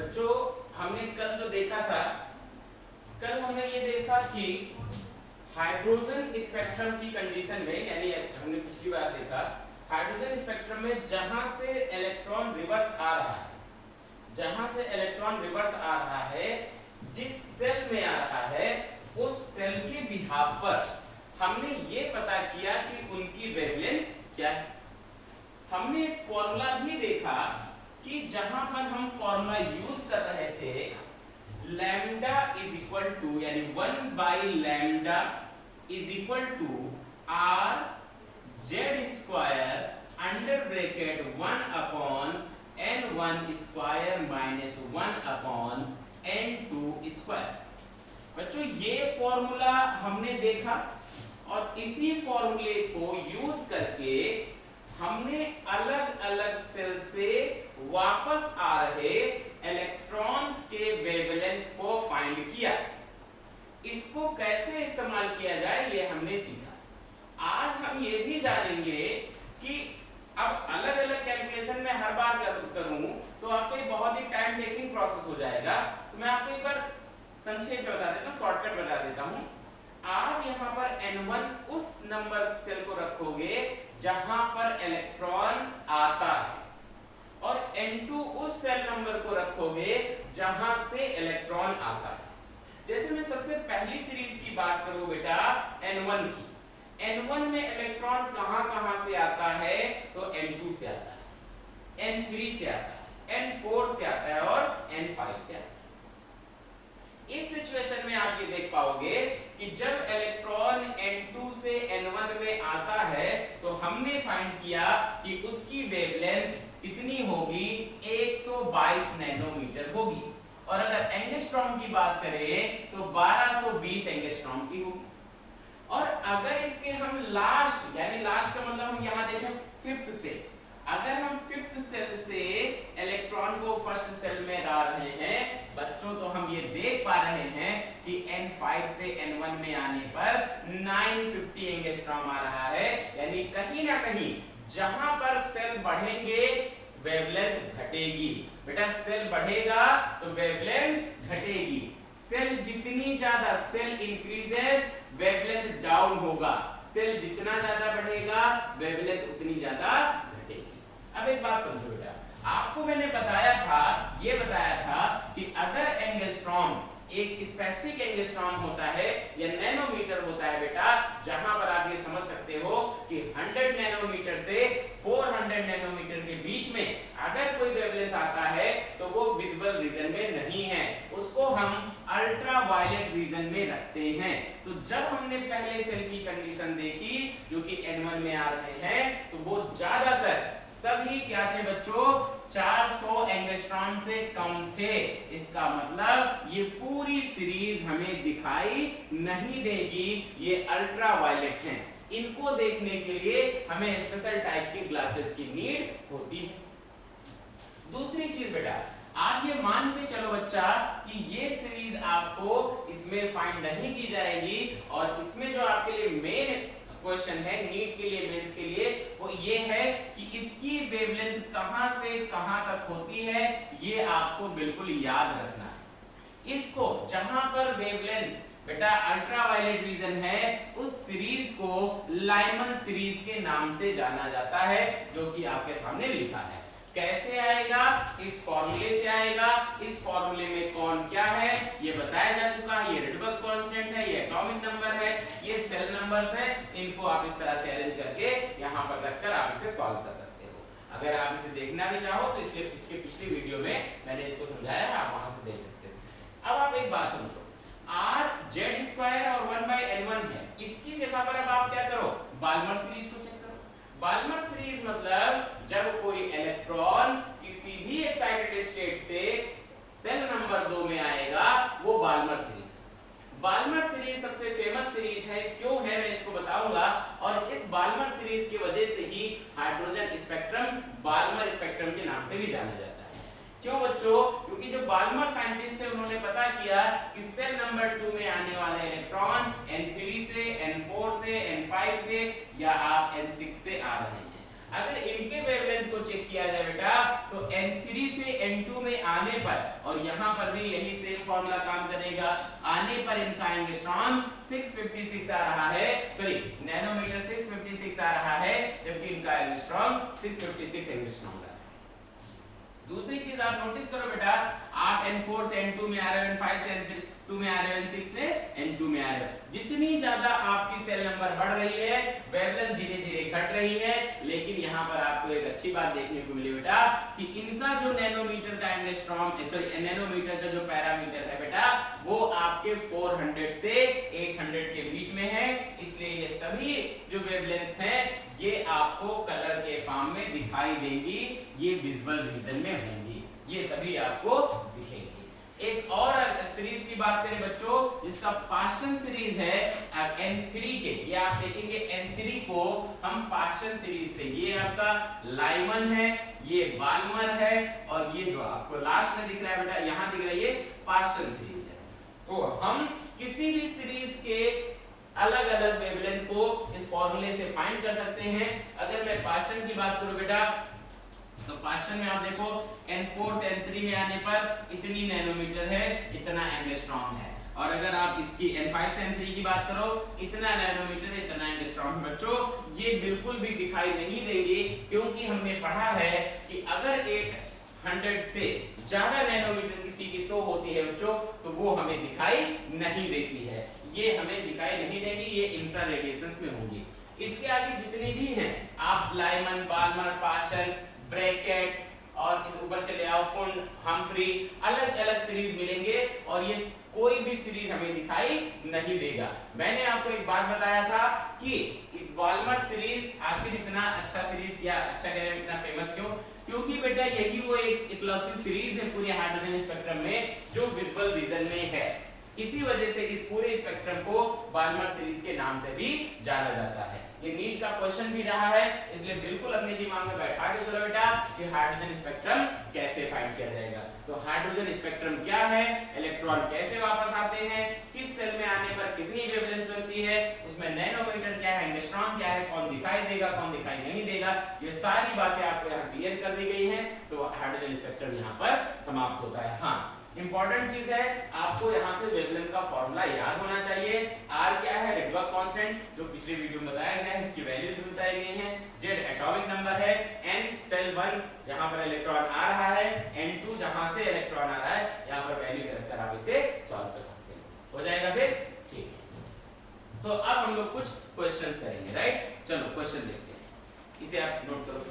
बच्चों हमने कल जो देखा था, कल हमने ये देखा कि हाइड्रोजन स्पेक्ट्रम की कंडीशन में, यानी हमने पिछली बार देखा हाइड्रोजन स्पेक्ट्रम में जहां से इलेक्ट्रॉन रिवर्स आ रहा है, जहां से इलेक्ट्रॉन रिवर्स आ रहा है, जिस सेल में आ रहा है उस सेल के बिहाफ पर हमने ये पता किया कि उनकी वेवलेंथ क्या है। हमने एक फॉर्मूला भी देखा कि जहां पर हम फॉर्मूला यूज कर रहे थे, लैम्डा इज इक्वल टू, यानी 1 by lambda is equal to R Z square under bracket 1 upon n1 square minus 1 upon n2 square. बच्चों ये फॉर्मूला हमने देखा और इसी फॉर्मूले को यूज करके हमने अलग अलग सेल से वापस आ रहे इलेक्ट्रॉन्स के वेवलेंथ को फाइंड किया। इसको कैसे इस्तेमाल किया जाए ये हमने सीखा। आज हम ये भी जानेंगे कि अब अलग अलग कैलकुलेशन में हर बार करूं तो आपको ये बहुत ही टाइम टेकिंग प्रोसेस हो जाएगा। तो मैं आपको एक बार संक्षेप में बता देता हूं, शॉर्टकट बता देता हूं। आप यहां पर n1 उस नंबर सेल को रखोगे जहां पर इलेक्ट्रॉन आता है और n2 उस सेल नंबर को रखोगे जहां से इलेक्ट्रॉन आता है। जैसे मैं सबसे पहली सीरीज की बात करूं बेटा n1 की, n1 में इलेक्ट्रॉन कहां से आता है तो n2 से आता है, n3 से आता है, n4 से आता है और n5 से आता है। इस सिचुएशन में आप ये देख पाओगे कि जब इलेक्ट्रॉन n2 से n1 में आता है तो हमने फाइंड किया कि उसकी वेवलेंथ कितनी होगी, 122 नैनोमीटर होगी। और अगर एंगस्ट्रॉम की बात करें तो 1220 एंगस्ट्रॉम की होगी। और अगर इसके हम लास्ट, यानी लास्ट का मतलब हम यहां देखें फिफ्थ से, अगर हम फिफ्थ सेल से इलेक्ट्रॉन को फर्स्ट सेल में डाल रहे हैं बच्चों, तो हम ये देख पा रहे हैं कि n5 से n1 में आने पर 950 एंगस्ट्रॉम आ रहा है। यानी कहीं ना कहीं जहां पर सेल बढ़ेंगे वेवलेंथ घटेगी। बेटा सेल बढ़ेगा तो वेवलेंथ घटेगी, सेल जितनी ज्यादा सेल इंक्रीजेस वेवलेंथ डाउन होगा, सेल जितना ज्यादा बढ़ेगा वेवलेंथ उतनी ज्यादा घटेगी। अब एक बात समझो बेटा, आपको मैंने बताया था, ये बताया था कि अगर एंगस्ट्रॉम एक स्पेसिफिक एंगस्ट्रॉम होता है या नैनोमीटर होता है बेटा, जहां पर आप ये समझ सकते हो कि 100 नैनोमीटर से 400 नैनोमीटर के बीच में अगर कोई वेवलेंथ आता है तो वो विजिबल रीजन में नहीं है, उसको हम अल्ट्रा वायलेट रीजन में रखते हैं। तो जब हमने पहले सेल की कंडीशन देखी जो कि n1 में आ रहे हैं तो वो ज्यादातर सभी क्या थे बच्चों, 400 एंगस्ट्रॉम से कम थे। इसका मतलब ये पूरी सीरीज हमें दिखाई नहीं देगी, ये अल्ट्रा वायलेट हैं। इनको देखने के लिए हमें स्पेशल टाइप की ग्लासेस की नीड होती है। दूसरी चीज बेटा, आप ये मान के चलो बच्चा कि ये सीरीज आपको इसमें फाइंड नहीं की जाएगी और इसमें जो आपके लिए मेन क्वेश्चन है नीट के लिए, मेंस के लिए, वो ये है कि इसकी वेवलेंथ कहां से कहां तक होती है, ये आपको बिल्कुल याद रखना है। इसको जहां पर वेवलेंथ बेटा अल्ट्रा वायलेट रीजन है उस सीरीज को लाइमन सीरीज के नाम से जाना जाता है, जो कि आपके सामने लिखा है। कैसे आएगा, इस फॉर्मूले से आएगा। इस फॉर्मूले में कौन क्या है ये बताया जा चुका है, ये रेडबर्ग कांस्टेंट है, ये एटॉमिक नंबर है, ये सेल नंबर्स हैं। इनको आप इस तरह से अरेंज करके यहां पर रखकर आप इसे सॉल्व कर सकते हो। अगर आप इसे देखना भी चाहो तो इसके पिछली वीडियो में मैंने इसको समझाया है, आप वहां से देख सकते हो। अब आप एक बात समझो, r z स्क्वायर और 1 बाई n1 है, इसकी जगह पर अब आप क्या करो, बाल्मर सीरीज को चेक करो। बाल्मर सीरीज मतलब जब कोई इलेक्ट्रॉन किसी भी एक्साइटेड स्टेट से सेल नंबर 2 में आएगा वो बाल्मर सीरीज। बाल्मर सीरीज सबसे फेमस सीरीज है, क्यों है मैं इसको बताऊंगा। और इस बाल्मर सीरीज की वजह से ही हाइड्रोजन स्पेक्ट्रम बाल्मर स्पेक्ट्रम के नाम से भी जाना जाता है। क्यों बच्चों, क्योंकि जो बाल्मर साइंटिस्ट थे उन्होंने पता किया कि सेल नंबर 2 में आने वाले इलेक्ट्रॉन n3 से, n4 से, n5 से या आप n6 से आ रहे हैं। अगर इनके वेवलेंथ को चेक किया जाए बेटा तो N3 से N2 में आने पर, और यहां पर भी यही सेम फॉर्मूला काम करेगा, आने पर इनका एंगस्ट्रॉम 656 आ रहा है, सॉरी नैनोमीटर 656 आ रहा है, जबकि इनका एंगस्ट्रॉम 656 एंगस्ट्रॉम का है। दूसरी चीज आप नोटिस करो बेटा, आप N4 से N2 में आ रहे हो, N5 से N2 में आ रहे हो, N6 से N2 में आ रहे हो। जितनी ज्यादा आपकी सेल नंबर बढ़ रही है, वेवलेंथ धीरे धीरे घट रही है, लेकिन यहाँ पर आपको एक अच्छी बात देखने को मिली बेटा कि इनका जो नैनोमीटर का एंगस्ट्रॉम, सॉरी नैनोमीटर का जो पैरामीटर है बेटा, वो आपके 400 से 800 के बीच में है। इसलिए ये सभी जो वेवलेंथ्स हैं ये आपको कलर के फॉर्म में दिखाई देंगी, ये विजुअल रीजन में होंगी, ये सभी आपको दिखेंगी। एक और सीरीज की बात करें बच्चों, जिसका पास्टन सीरीज है N3 के, ये आप देखेंगे N3 को हम पास्टन सीरीज से, ये आपका लाइमन है, ये बाल्मर है, और ये जो आपको लास्ट में दिख रहा है बेटा, यहाँ दिख रहा है, ये पास्टन सीरीज है। तो हम किसी भी सीरीज के अलग अलग वेवलेंथ को इस फॉर्मूले से फाइंड कर सकते हैं। अगर मैं पास्टन की बात करूं बेटा, तो पास्टन में आप देखो N4 से N3 में आने पर इतनी नैनोमीटर है, इतना एंगस्ट्रॉम है, और अगर आप इसकी N5 से N3 की बात करो, इतना नैनोमीटर, इतना एंगस्ट्रॉम है। बच्चों ये बिल्कुल भी दिखाई नहीं देंगे, क्योंकि हमने पढ़ा है कि अगर 800 से ज्यादा नैनोमीटर किसी की शो होती है बच्चों, तो वो हमें दिखाई नहीं देती है, ये हमें दिखाई नहीं देंगी, ये इंफ्रा रेडिएशंस में होंगी। इसके आगे जितनी भी हैं, आप लाइमन, बाल्मर, पास्टन, ब्रैकेट, और ऊपर चले आओ फुंड, हम्फ्री, अलग अलग सीरीज मिलेंगे, और ये कोई भी सीरीज हमें दिखाई नहीं देगा। मैंने आपको एक बात बताया था कि इस बाल्मर सीरीज आखिर इतना अच्छा सीरीज, या अच्छा कह रहे हैं इतना फेमस क्यों, क्योंकि बेटा यही वो एक इकलौती सीरीज है पूरे हाइड्रोजन स्पेक्ट्रम में जो विजुअल रीजन में है। इसी वजह से इस पूरे स्पेक्ट्रम को बाल्मर सीरीज के नाम से भी जाना जाता है। ये नीट का क्वेश्चन भी रहा है, इसलिए बिल्कुल अपने दिमाग में बैठा के चलो बेटा कि हाइड्रोजन स्पेक्ट्रम कैसे फाइंड किया जाएगा। तो हाइड्रोजन स्पेक्ट्रम क्या है, इलेक्ट्रॉन कैसे वापस आते हैं, किस सेल में आने पर कितनी वेवलेंथ बनती है, उसमें नैनोमीटर क्या है, एंगस्ट्रॉम क्या है, कौन दिखाई देगा, कौन दिखाई नहीं देगा, ये सारी बातें आपको यहाँ क्लियर कर दी गई हैं। तो हाइड्रोजन स्पेक्ट्रम यहाँ पर समाप्त होता है। हाँ, इंपॉर्टेंट चीज है, आपको यहाँ से वेवलेंथ का फॉर्मूला याद होना चाहिए। R क्या है, रेडबर्ग कांस्टेंट, जो पिछले वीडियो में बताया गया है, इसकी वैल्यूज भी बताई गई हैं। Z एटॉमिक नंबर है, N सेल 1 जहां पर इलेक्ट्रॉन आ रहा है, N2 जहां से इलेक्ट्रॉन आ रहा है, यहाँ पर वैल्यूज रखकर आप इसे सॉल्व कर सकते हैं। हो जाएगा फिर, ठीक है। तो अब हम लोग कुछ क्वेश्चंस करेंगे, राइट। चलो क्वेश्चन देखते हैं, इसे आप नोट करो।